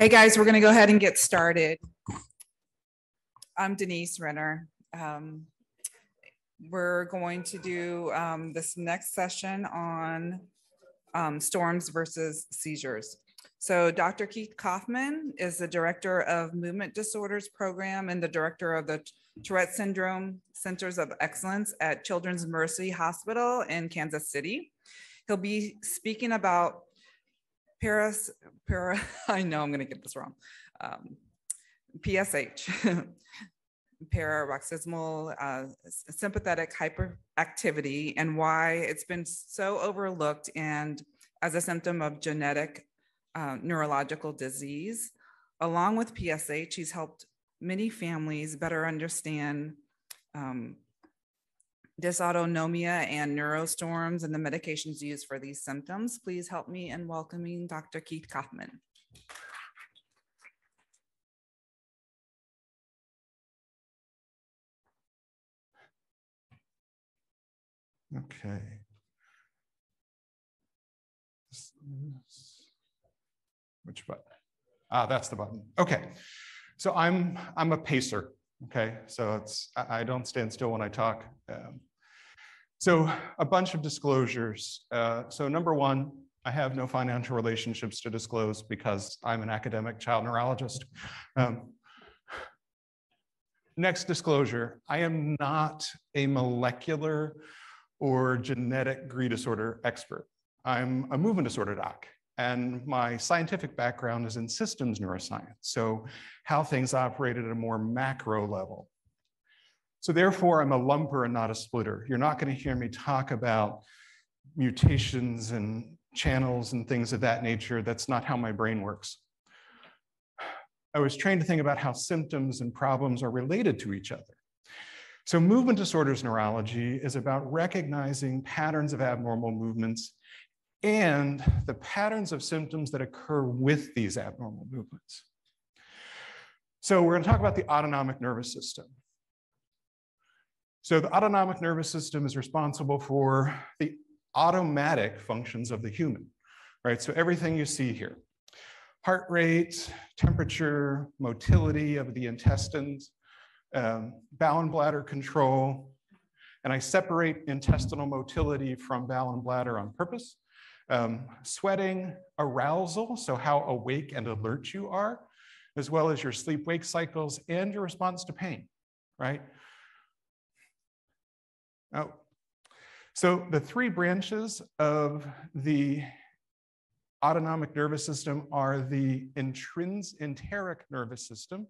Hey guys, we're going to go ahead and get started. I'm Denise Renner. We're going to do this next session on storms versus seizures. So Dr. Keith Coffman is the director of Movement Disorders Program and the director of the Tourette Syndrome Centers of Excellence at Children's Mercy Hospital in Kansas City. He'll be speaking about I know I'm going to get this wrong. PSH, paroxysmal sympathetic hyperactivity, and why it's been so overlooked and as a symptom of genetic neurological disease. Along with PSH, he's helped many families better understand dysautonomia and neurostorms and the medications used for these symptoms. Please help me in welcoming Dr. Keith Coffman. Okay. Which button? Ah, that's the button. Okay. So I'm a pacer. Okay. So I don't stand still when I talk. So a bunch of disclosures. So number one, I have no financial relationships to disclose because I'm an academic child neurologist. Next disclosure, I am not a molecular or genetic GRICon disorder expert. I'm a movement disorder doc, and my scientific background is in systems neuroscience, so how things operate at a more macro level. So therefore, I'm a lumper and not a splitter. You're not going to hear me talk about mutations and channels and things of that nature. That's not how my brain works. I was trained to think about how symptoms and problems are related to each other. So movement disorders neurology is about recognizing patterns of abnormal movements and the patterns of symptoms that occur with these abnormal movements. So we're going to talk about the autonomic nervous system. So the autonomic nervous system is responsible for the automatic functions of the human, right? So everything you see here, heart rate, temperature, motility of the intestines, bowel and bladder control, and I separate intestinal motility from bowel and bladder on purpose. Sweating, arousal, so how awake and alert you are, as well as your sleep-wake cycles and your response to pain, right? Oh, so the three branches of the autonomic nervous system are the enteric nervous system,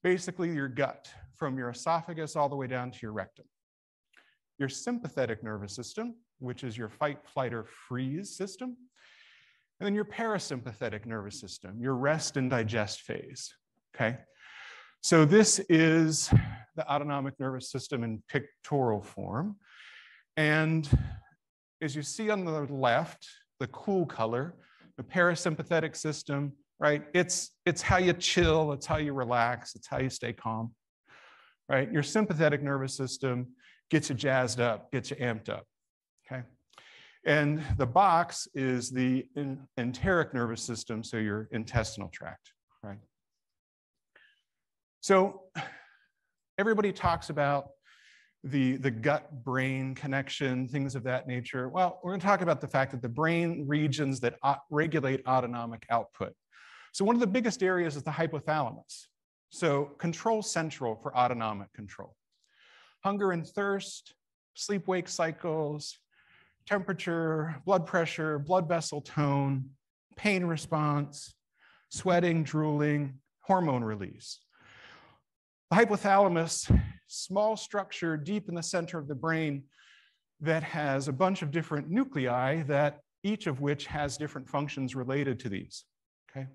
basically your gut, from your esophagus all the way down to your rectum. Your sympathetic nervous system, which is your fight, flight, or freeze system. And then your parasympathetic nervous system, your rest and digest phase, okay? So this is the autonomic nervous system in pictorial form. And as you see on the left, the cool color, the parasympathetic system, right? It's how you chill, it's how you relax, it's how you stay calm, right? Your sympathetic nervous system gets you jazzed up, gets you amped up, okay? And the box is the enteric nervous system, so your intestinal tract, right? So everybody talks about the gut-brain connection, things of that nature. Well, we're going to talk about the fact that the brain regions that regulate autonomic output. So one of the biggest areas is the hypothalamus. So control central for autonomic control. Hunger and thirst, sleep-wake cycles, temperature, blood pressure, blood vessel tone, pain response, sweating, drooling, hormone release. The hypothalamus, small structure deep in the center of the brain that has a bunch of different nuclei that each of which has different functions related to these, okay?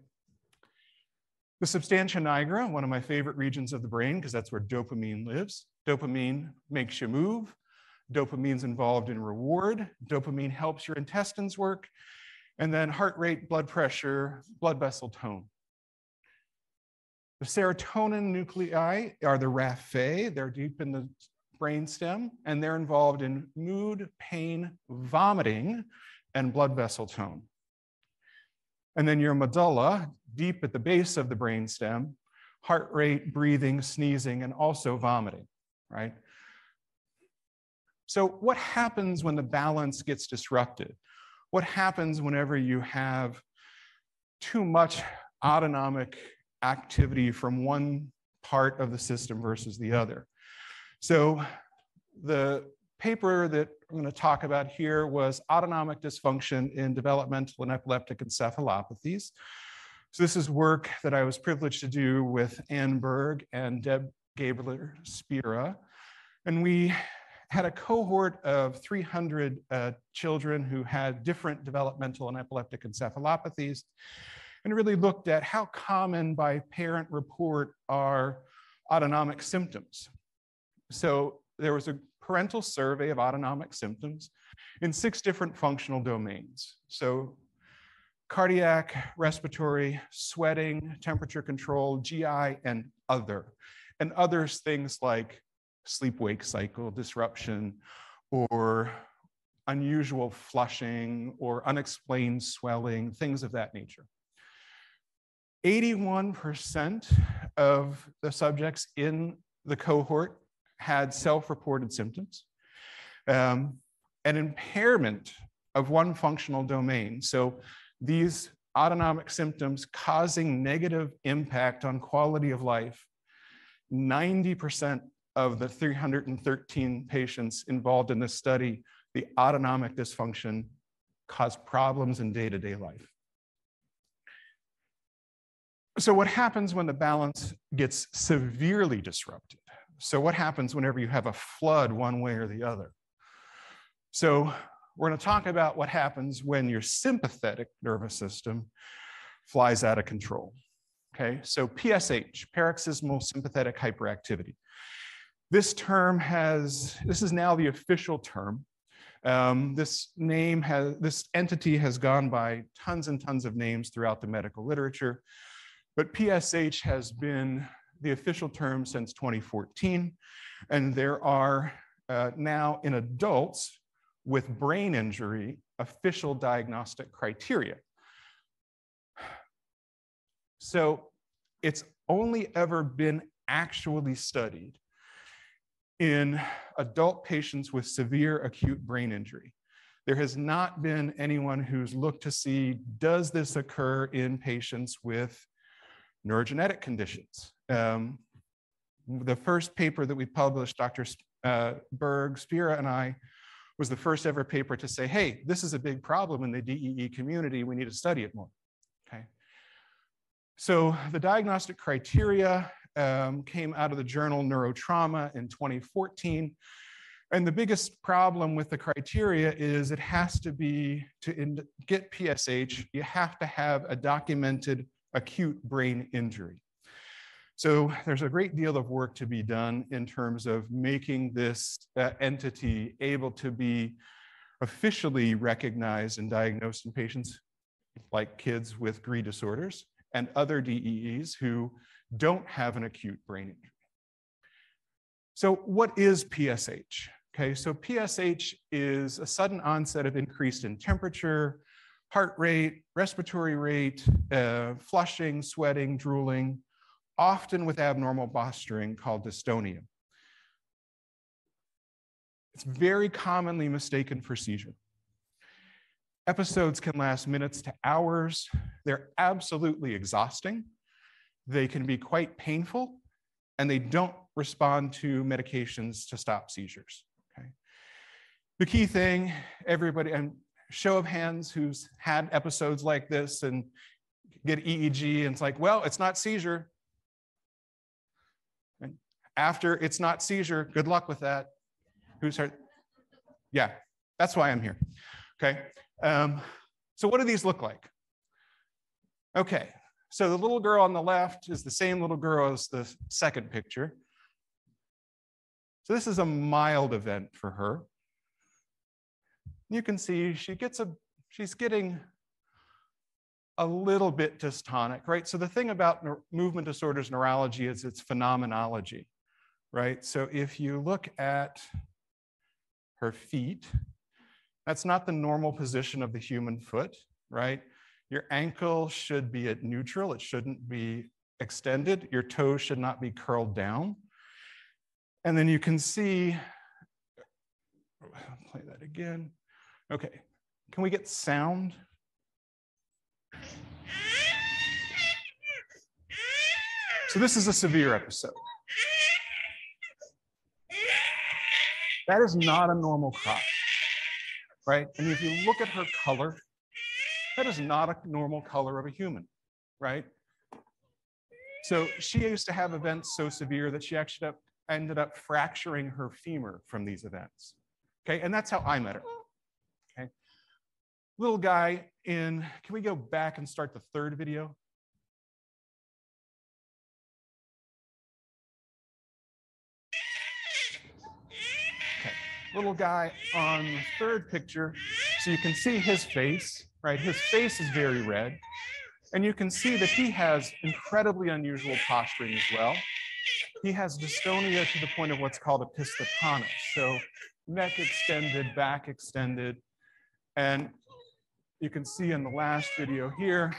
The substantia nigra, one of my favorite regions of the brain because that's where dopamine lives. Dopamine makes you move. Dopamine's involved in reward. Dopamine helps your intestines work. And then heart rate, blood pressure, blood vessel tone. The serotonin nuclei are the raphe. They're deep in the brainstem, and they're involved in mood, pain, vomiting, and blood vessel tone. And then your medulla, deep at the base of the brainstem, heart rate, breathing, sneezing, and also vomiting, right? So what happens when the balance gets disrupted? What happens whenever you have too much autonomic activity from one part of the system versus the other? So the paper that I'm going to talk about here was autonomic dysfunction in developmental and epileptic encephalopathies. So this is work that I was privileged to do with Ann Berg and Deb Gabler-Spira. And we had a cohort of 300 children who had different developmental and epileptic encephalopathies, and really looked at how common by parent report are autonomic symptoms. So there was a parental survey of autonomic symptoms in 6 different functional domains. So cardiac, respiratory, sweating, temperature control, GI, and other. And others, things like sleep-wake cycle disruption, or unusual flushing, or unexplained swelling, things of that nature. 81% of the subjects in the cohort had self-reported symptoms, an impairment of one functional domain. So these autonomic symptoms causing negative impact on quality of life. 90% of the 313 patients involved in this study, the autonomic dysfunction caused problems in day-to-day life. So what happens when the balance gets severely disrupted? So what happens whenever you have a flood one way or the other? So we're going to talk about what happens when your sympathetic nervous system flies out of control. Okay, so PSH, paroxysmal sympathetic hyperactivity. This is now the official term. This entity has gone by tons and tons of names throughout the medical literature, but PSH has been the official term since 2014, and there are now in adults with brain injury official diagnostic criteria. So it's only ever been actually studied in adult patients with severe acute brain injury. There has not been anyone who's looked to see, does this occur in patients with neurogenetic conditions? The first paper that we published, Dr. Berg, Spira, and I, was the first ever paper to say, hey, this is a big problem in the DEE community. We need to study it more. Okay. So the diagnostic criteria came out of the journal Neurotrauma in 2014. And the biggest problem with the criteria is it has to be, to get PSH, you have to have a documented acute brain injury. So there's a great deal of work to be done in terms of making this entity able to be officially recognized and diagnosed in patients like kids with GRICon disorders and other DEEs who don't have an acute brain injury. So what is PSH? Okay, so PSH is a sudden onset of increase in temperature, heart rate, respiratory rate, flushing, sweating, drooling, often with abnormal posturing called dystonia. It's very commonly mistaken for seizure. Episodes can last minutes to hours. They're absolutely exhausting. They can be quite painful, and they don't respond to medications to stop seizures. Okay. The key thing, everybody, and show of hands who's had episodes like this and get EEG, and it's like, well, it's not seizure. And after it's not seizure, good luck with that. Who's heard? Yeah, that's why I'm here. Okay. So what do these look like? Okay, so the little girl on the left is the same little girl as the second picture. So this is a mild event for her. You can see she's getting a little bit dystonic, right? So the thing about movement disorders neurology is its phenomenology, right? So if you look at her feet, that's not the normal position of the human foot, right? Your ankle should be at neutral. It shouldn't be extended. Your toes should not be curled down. And then you can see, I'll play that again. Okay, can we get sound? So this is a severe episode. That is not a normal cry, right? And if you look at her color, that is not a normal color of a human, right? So she used to have events so severe that she actually ended up fracturing her femur from these events, okay? And that's how I met her, okay? Little guy in, can we go back and start the third video? Little guy on the third picture. So you can see his face, right? His face is very red. And you can see that he has incredibly unusual posturing as well. He has dystonia to the point of what's called epistotonus. So neck extended, back extended. And you can see in the last video here,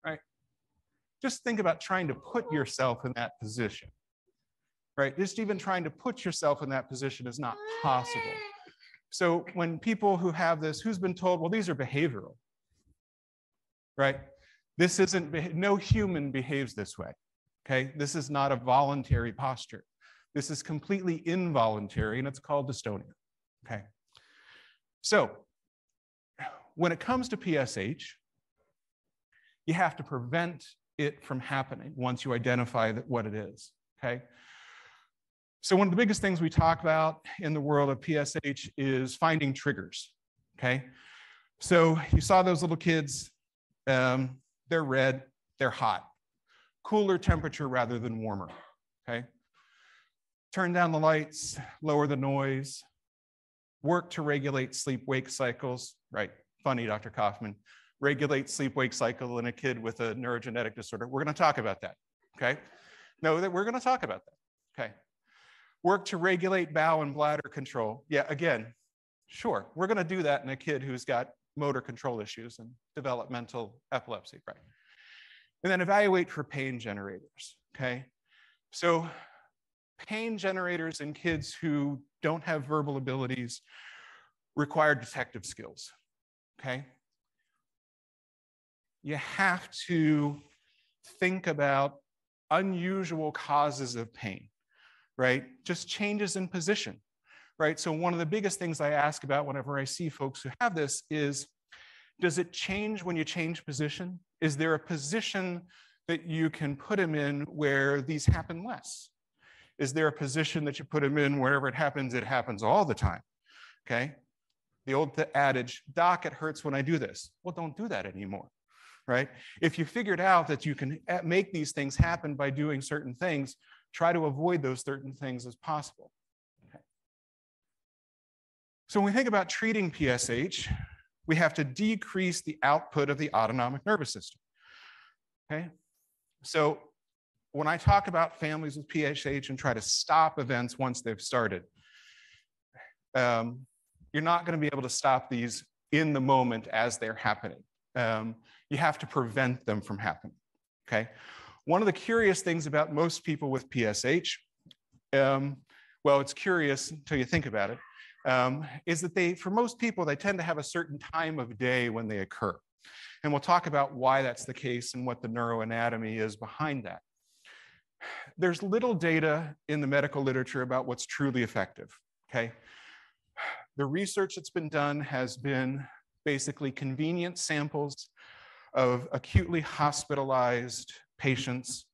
right? Just think about trying to put yourself in that position. Right? Just even trying to put yourself in that position is not possible. So when people who have this, who's been told, well, these are behavioral, right? This isn't, no human behaves this way, okay? This is not a voluntary posture. This is completely involuntary, and it's called dystonia, okay? So when it comes to PSH, you have to prevent it from happening once you identify what it is, okay? So one of the biggest things we talk about in the world of PSH is finding triggers, okay? So you saw those little kids, they're red, they're hot. Cooler temperature rather than warmer, okay? Turn down the lights, lower the noise, work to regulate sleep-wake cycles, right? Funny, Dr. Coffman. Regulate sleep-wake cycle in a kid with a neurogenetic disorder. We're gonna talk about that, okay? No, that we're gonna talk about that, okay? Work to regulate bowel and bladder control. Yeah, again, sure, we're gonna do that in a kid who's got motor control issues and developmental epilepsy, right? And then evaluate for pain generators, okay? So pain generators in kids who don't have verbal abilities require detective skills, okay? You have to think about unusual causes of pain, right? Just changes in position, right? So one of the biggest things I ask about whenever I see folks who have this is, does it change when you change position? Is there a position that you can put him in where these happen less? Is there a position that you put him in wherever it happens all the time, okay? The old adage, doc, it hurts when I do this. Well, don't do that anymore, right? If you figured out that you can make these things happen by doing certain things, try to avoid those certain things as possible. Okay. So when we think about treating PSH, we have to decrease the output of the autonomic nervous system, okay? So when I talk about families with PSH and try to stop events once they've started, you're not going to be able to stop these in the moment as they're happening. You have to prevent them from happening, okay? One of the curious things about most people with PSH, well, it's curious until you think about it, is that for most people, they tend to have a certain time of day when they occur. And we'll talk about why that's the case and what the neuroanatomy is behind that. There's little data in the medical literature about what's truly effective, okay? The research that's been done has been basically convenient samples of acutely hospitalized patients,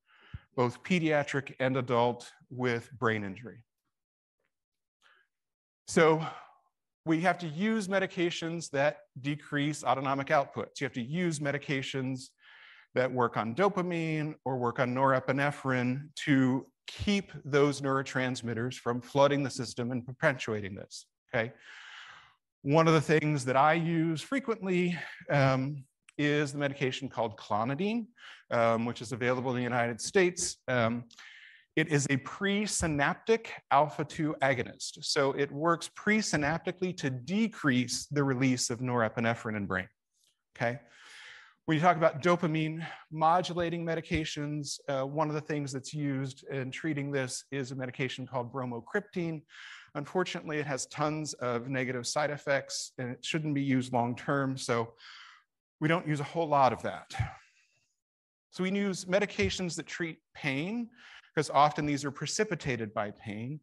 both pediatric and adult, with brain injury. So we have to use medications that decrease autonomic outputs. You have to use medications that work on dopamine or work on norepinephrine to keep those neurotransmitters from flooding the system and perpetuating this, okay? One of the things that I use frequently is the medication called clonidine, which is available in the United States. It is a presynaptic alpha-2 agonist. So it works presynaptically to decrease the release of norepinephrine in brain, okay? When you talk about dopamine modulating medications, one of the things that's used in treating this is a medication called bromocriptine. Unfortunately, it has tons of negative side effects and it shouldn't be used long-term, so we don't use a whole lot of that. So we use medications that treat pain, because often these are precipitated by pain.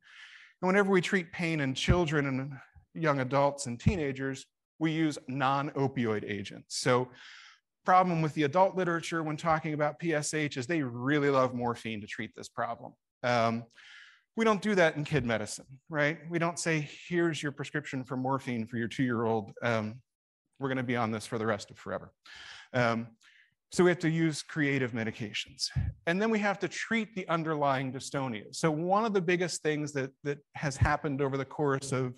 And whenever we treat pain in children and young adults and teenagers, we use non-opioid agents. So problem with the adult literature when talking about PSH is they really love morphine to treat this problem. We don't do that in kid medicine, right? We don't say, here's your prescription for morphine for your 2-year-old. We're gonna be on this for the rest of forever. So we have to use creative medications. And then we have to treat the underlying dystonia. So one of the biggest things that has happened over the course of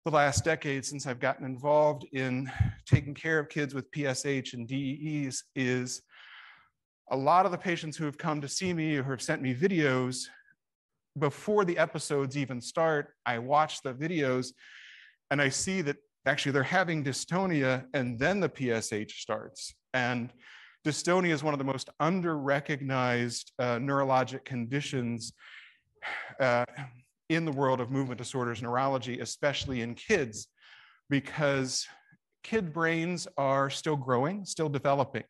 the last decade since I've gotten involved in taking care of kids with PSH and DEEs is a lot of the patients who have come to see me or have sent me videos, before the episodes even start, I watch the videos and I see that actually they're having dystonia and then the PSH starts. And dystonia is one of the most under-recognized neurologic conditions in the world of movement disorders neurology, especially in kids, because kid brains are still growing, still developing.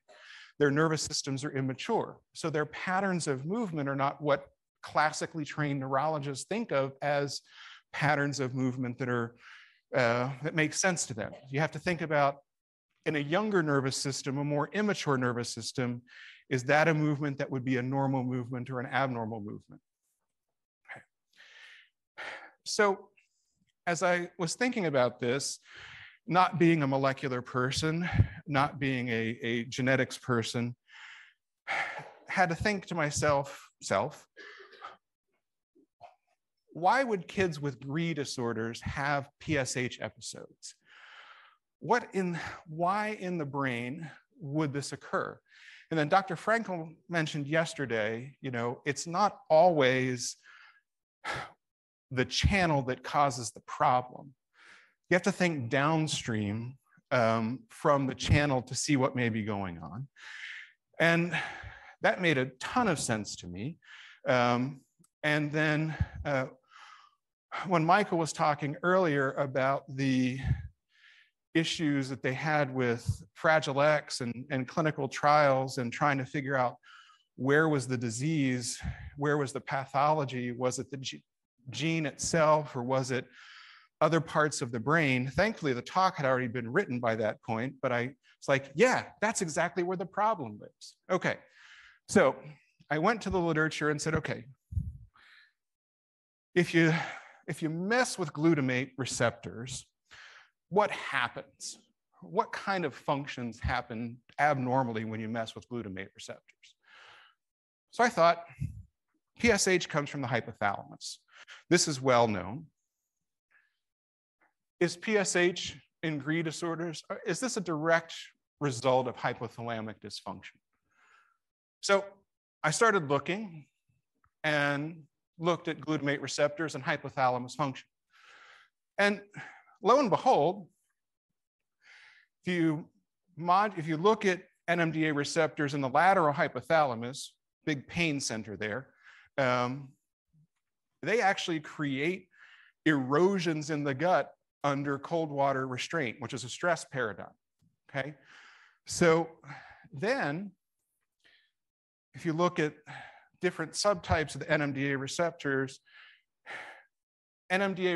Their nervous systems are immature. So their patterns of movement are not what classically trained neurologists think of as patterns of movement that are that make sense to them. You have to think about, in a younger nervous system, a more immature nervous system, is that a movement that would be a normal movement or an abnormal movement? Okay. So as I was thinking about this, not being a molecular person, not being a genetics person, had to think to myself, why would kids with GRICon disorders have PSH episodes? Why in the brain would this occur? And then Dr. Frankel mentioned yesterday, it's not always the channel that causes the problem. You have to think downstream from the channel to see what may be going on. And that made a ton of sense to me. And then when Michael was talking earlier about the issues that they had with Fragile X and clinical trials and trying to figure out where was the disease, where was the pathology, was it the gene itself or was it other parts of the brain? Thankfully, the talk had already been written by that point, but I was like, yeah, that's exactly where the problem lives. Okay, so I went to the literature and said, okay, if you mess with glutamate receptors, what happens? What kind of functions happen abnormally when you mess with glutamate receptors? So I thought, PSH comes from the hypothalamus. This is well known. Is PSH in GRICon disorders, is this a direct result of hypothalamic dysfunction? So I started looking and looked at glutamate receptors and hypothalamus function. And lo and behold, if you look at NMDA receptors in the lateral hypothalamus, big pain center there, they actually create erosions in the gut under cold water restraint, which is a stress paradigm, okay? So then, if you look at different subtypes of the NMDA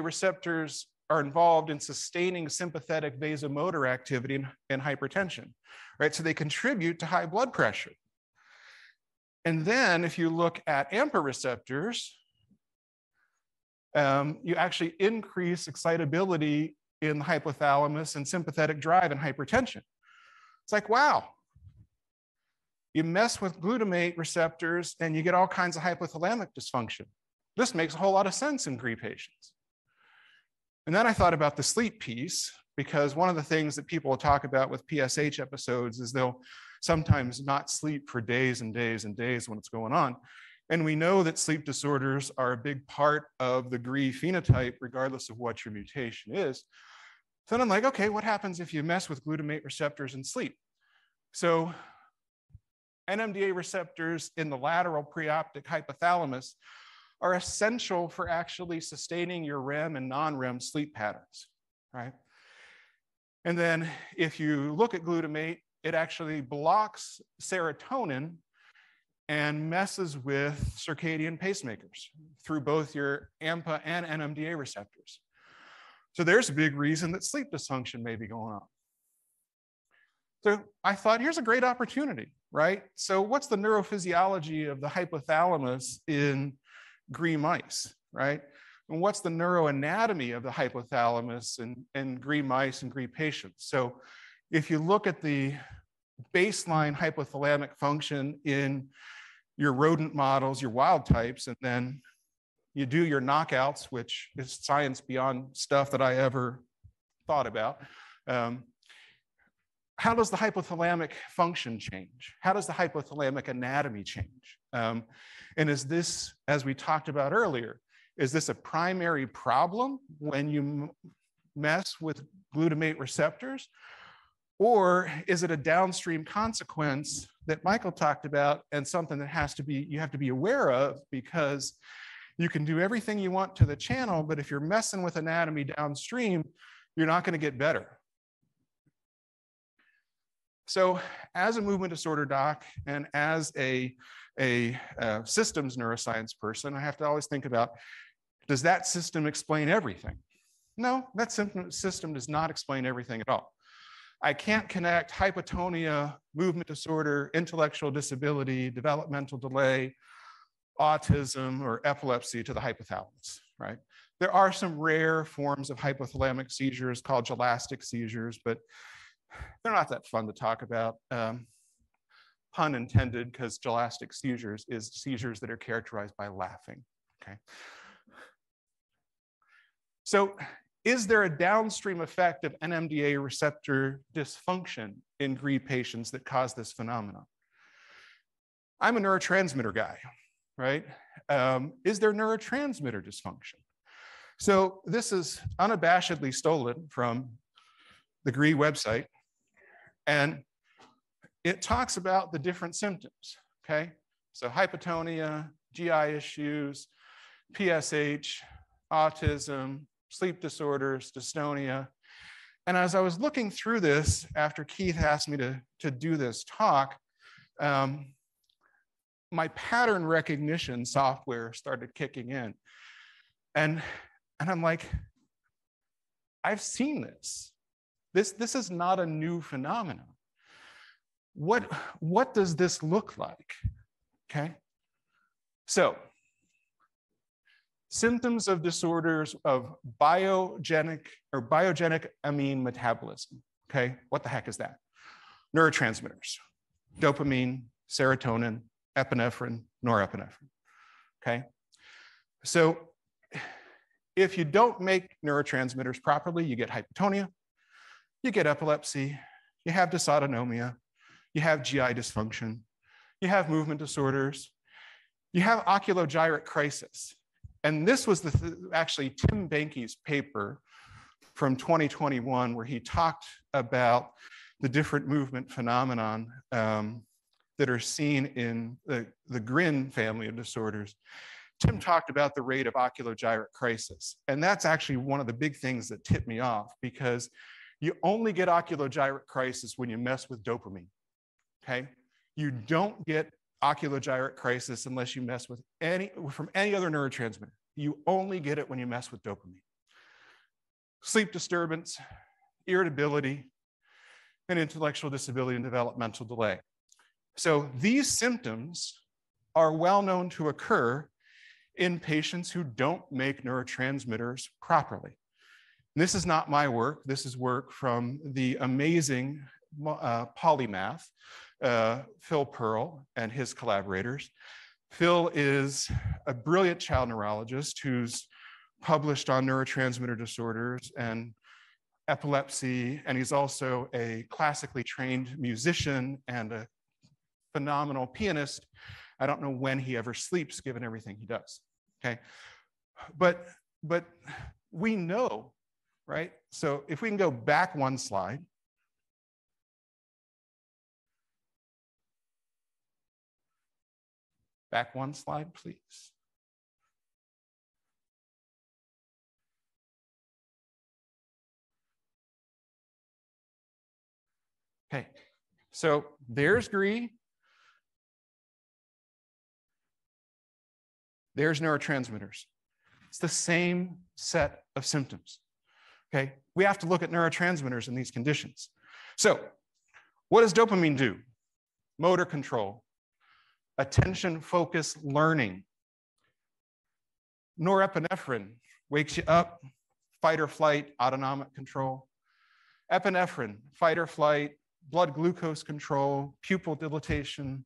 receptors are involved in sustaining sympathetic vasomotor activity and hypertension, right? So they contribute to high blood pressure. And then if you look at AMPA receptors, you actually increase excitability in the hypothalamus and sympathetic drive and hypertension. It's like, wow, you mess with glutamate receptors and you get all kinds of hypothalamic dysfunction. This makes a whole lot of sense in GRICon patients. And then I thought about the sleep piece, because one of the things that people will talk about with PSH episodes is they'll sometimes not sleep for days and days and days when it's going on. And we know that sleep disorders are a big part of the GRI phenotype, regardless of what your mutation is. So then I'm like, okay, what happens if you mess with glutamate receptors in sleep? So NMDA receptors in the lateral preoptic hypothalamus are essential for actually sustaining your REM and non-REM sleep patterns, right? And then if you look at glutamate, it actually blocks serotonin and messes with circadian pacemakers through both your AMPA and NMDA receptors. So there's a big reason that sleep dysfunction may be going on. So I thought, here's a great opportunity, right? So what's the neurophysiology of the hypothalamus in GRI mice, right? And what's the neuroanatomy of the hypothalamus in GRI mice and GRI patients? So if you look at the baseline hypothalamic function in your rodent models, your wild types, and then you do your knockouts, which is science beyond stuff that I ever thought about. How does the hypothalamic function change? How does the hypothalamic anatomy change? And is this, as we talked about earlier, is this a primary problem when you mess with glutamate receptors? Or is it a downstream consequence that Michael talked about and something that you have to be aware of, because you can do everything you want to the channel, but if you're messing with anatomy downstream, you're not going to get better. So as a movement disorder doc and as a systems neuroscience person, I have to always think about, does that system explain everything? No, that system does not explain everything at all. I can't connect hypotonia, movement disorder, intellectual disability, developmental delay, autism, or epilepsy to the hypothalamus, right? There are some rare forms of hypothalamic seizures called gelastic seizures, but they're not that fun to talk about. Pun intended, because gelastic seizures is seizures that are characterized by laughing, okay? So is there a downstream effect of NMDA receptor dysfunction in GRI patients that cause this phenomenon? I'm a neurotransmitter guy, right? Is there neurotransmitter dysfunction? So this is unabashedly stolen from the GRI website, and it talks about the different symptoms, okay? So hypotonia, GI issues, PSH, autism, sleep disorders, dystonia. And as I was looking through this, after Keith asked me to do this talk, my pattern recognition software started kicking in. And I'm like, I've seen this. This is not a new phenomenon. What does this look like? Okay. So symptoms of disorders of biogenic amine metabolism. Okay, what the heck is that? Neurotransmitters, dopamine, serotonin, epinephrine, norepinephrine. Okay, so if you don't make neurotransmitters properly, you get hypotonia, you get epilepsy, you have dysautonomia, you have GI dysfunction, you have movement disorders, you have oculogyrate crisis. And this was actually Tim Benke's paper from 2021, where he talked about the different movement phenomenon that are seen in the GRIN family of disorders. Tim talked about the rate of oculogyrate crisis. And that's actually one of the big things that tipped me off, because you only get oculogyrate crisis when you mess with dopamine, okay? You don't get oculogyrate crisis unless you mess with any other neurotransmitter. You only get it when you mess with dopamine. Sleep disturbance, irritability, and intellectual disability and developmental delay. So these symptoms are well known to occur in patients who don't make neurotransmitters properly. And this is not my work. This is work from the amazing polymath, Phil Pearl and his collaborators. Phil is a brilliant child neurologist who's published on neurotransmitter disorders and epilepsy, and he's also a classically trained musician and a phenomenal pianist. I don't know when he ever sleeps, given everything he does, okay? But we know, right? So if we can go back one slide. Back one slide, please. Okay, so there's GRI. There's neurotransmitters. It's the same set of symptoms. Okay, we have to look at neurotransmitters in these conditions. So what does dopamine do? Motor control, attention, focus, learning. Norepinephrine wakes you up, fight or flight, autonomic control. Epinephrine, fight or flight, blood glucose control, pupil dilatation.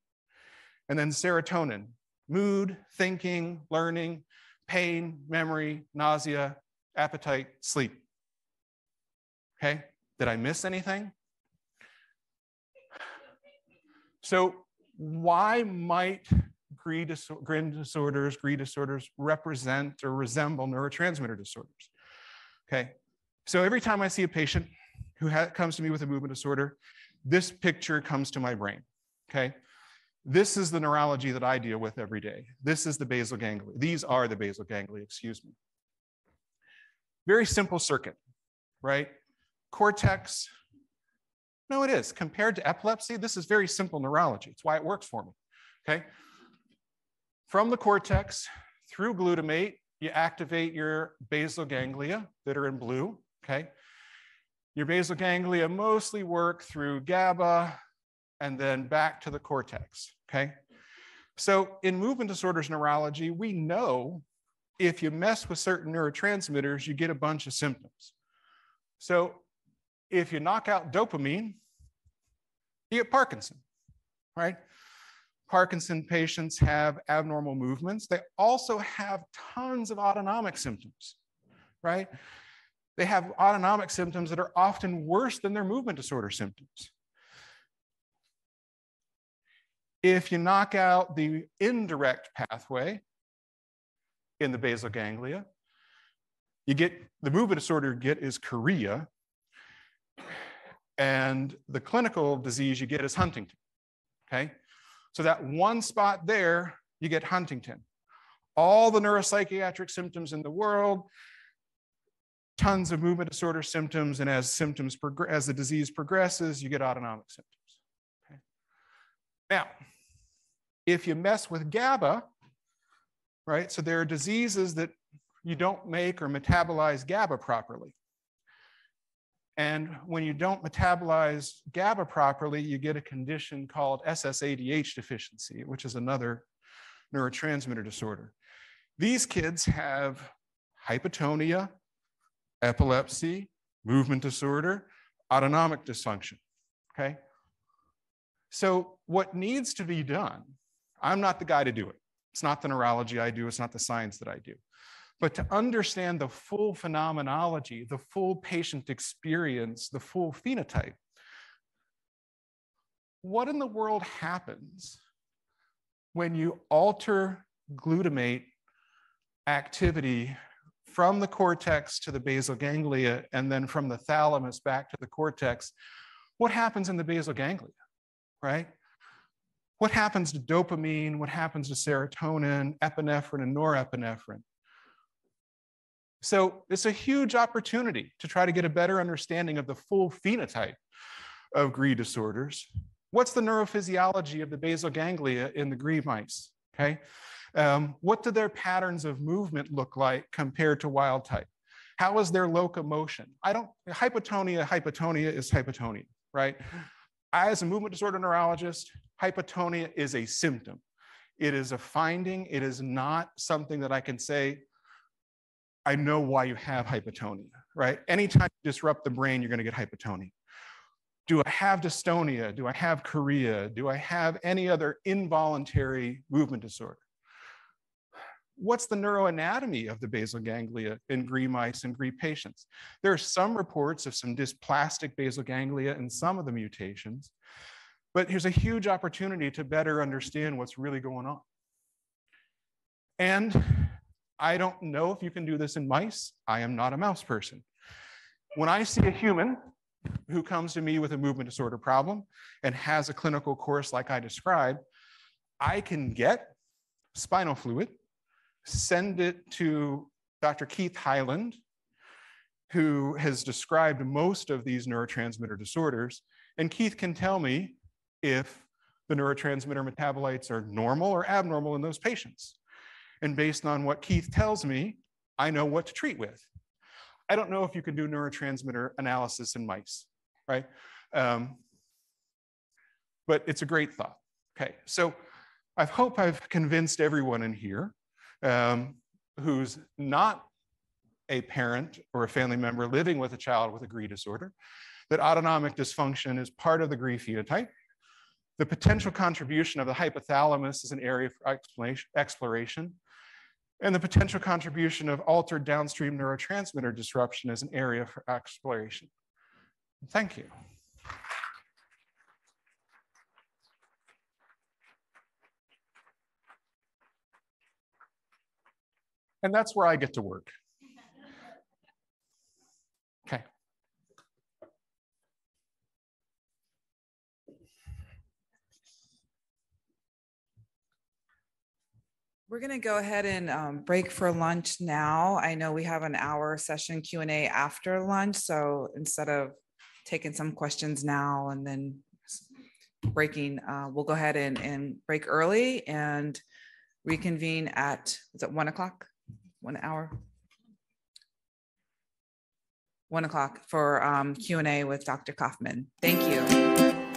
And then serotonin, mood, thinking, learning, pain, memory, nausea, appetite, sleep. Okay, did I miss anything? So why might GRI disorders represent or resemble neurotransmitter disorders? Okay, so every time I see a patient who comes to me with a movement disorder, this picture comes to my brain, okay? This is the neurology that I deal with every day. This is the basal ganglia. These are the basal ganglia, excuse me. Very simple circuit, right? Cortex, no, it is. Compared to epilepsy, this is very simple neurology. It's why it works for me, okay? From the cortex, through glutamate, you activate your basal ganglia that are in blue, okay? Your basal ganglia mostly work through GABA and then back to the cortex, okay? So in movement disorders neurology, we know if you mess with certain neurotransmitters, you get a bunch of symptoms. So if you knock out dopamine, you get Parkinson, right? Parkinson patients have abnormal movements. They also have tons of autonomic symptoms, right? They have autonomic symptoms that are often worse than their movement disorder symptoms. If you knock out the indirect pathway in the basal ganglia, you get the movement disorder you get is chorea, and the clinical disease you get is Huntington, okay? So that one spot there, you get Huntington. All the neuropsychiatric symptoms in the world, tons of movement disorder symptoms, and as the disease progresses, you get autonomic symptoms. Okay? Now, if you mess with GABA, right? So there are diseases that you don't make or metabolize GABA properly. And when you don't metabolize GABA properly, you get a condition called SSADH deficiency, which is another neurotransmitter disorder. These kids have hypotonia, epilepsy, movement disorder, autonomic dysfunction, okay? So what needs to be done, I'm not the guy to do it. It's not the neurology I do, it's not the science that I do. But to understand the full phenomenology, the full patient experience, the full phenotype, what in the world happens when you alter glutamate activity from the cortex to the basal ganglia and then from the thalamus back to the cortex? What happens in the basal ganglia, right? What happens to dopamine? What happens to serotonin, epinephrine, and norepinephrine? So it's a huge opportunity to try to get a better understanding of the full phenotype of GRI disorders. What's the neurophysiology of the basal ganglia in the GRI mice, okay? What do their patterns of movement look like compared to wild type? How is their locomotion? Hypotonia is hypotonia, right? As a movement disorder neurologist, hypotonia is a symptom. It is a finding. It is not something that I can say, I know why you have hypotonia, right? Anytime you disrupt the brain, you're going to get hypotonia. Do I have dystonia? Do I have chorea? Do I have any other involuntary movement disorder? What's the neuroanatomy of the basal ganglia in GRI mice and GRI patients? There are some reports of some dysplastic basal ganglia and some of the mutations, But here's a huge opportunity to better understand what's really going on. And I don't know if you can do this in mice. I am not a mouse person. When I see a human who comes to me with a movement disorder problem and has a clinical course like I described, I can get spinal fluid, send it to Dr. Keith Hyland, who has described most of these neurotransmitter disorders, and Keith can tell me if the neurotransmitter metabolites are normal or abnormal in those patients. And based on what Keith tells me, I know what to treat with. I don't know if you can do neurotransmitter analysis in mice, right? But it's a great thought. Okay, so I hope I've convinced everyone in here who's not a parent or a family member living with a child with a GRI disorder that autonomic dysfunction is part of the GRI phenotype. The potential contribution of the hypothalamus is an area for exploration. And the potential contribution of altered downstream neurotransmitter disruption is an area for exploration. Thank you. And that's where I get to work. Okay. We're going to go ahead and break for lunch now. I know we have an hour session Q&A after lunch, so instead of taking some questions now and then breaking, we'll go ahead and break early and reconvene at, is it 1 o'clock? 1 hour? 1 o'clock for Q&A with Dr. Coffman. Thank you.